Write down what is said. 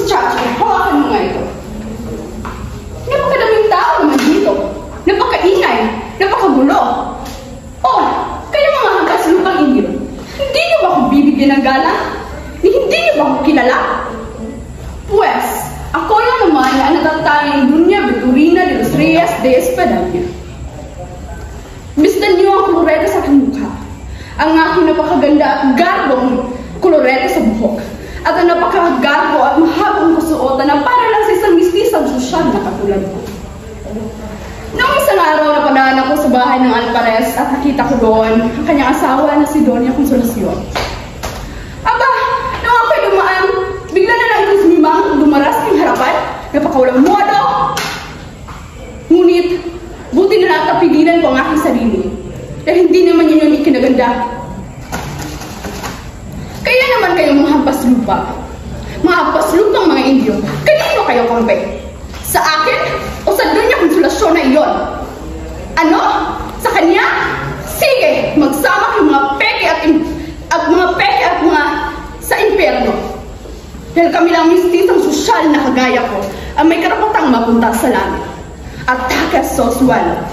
Chacho, hawakan mo nga ito. Napakadaming tao naman dito. Napakaingay. Napakagulo. Oh, kayo mga hanggas lupang inyo. Hindi niyo ba akong bibigyan ng galang? Hindi niyo ba akong kilala? Pues, ako lang naman ang natatanging Dunya Victorina de los Reyes de Espadaña. Misdan niyo ang kolorete sa aking mukha. Ang aking napakaganda at garbong kolorete sa buhok. At ang napakagarbo at mahabang kasuotan na para lang sa isang mistisang sosyal na katulad ko. Noong isang araw na padaan ako sa bahay ng Alvarez at nakita ko doon ang kanyang asawa na si Doña Consolacion. Aba, nung ako'y dumaan, bigla na lang itong sumimang dumaras ng harapan, napakawalang modo. Ngunit, buti na lang kapigilan ko ang aking sarili. Dahil hindi naman yun yung ikinaganda. Kaya naman kayong mga hampas lupa. Mga hampas lupang mga Indio, kanino kayo kampe? Sa akin o sa Doña Consolacion na iyon? Ano? Sa kanya? Sige, magsama kayong mga peke at mga sa impyerno. Dahil kami lang mistisang sosyal na kagaya ko ang may karapatang mapunta sa langit. At takas soswal.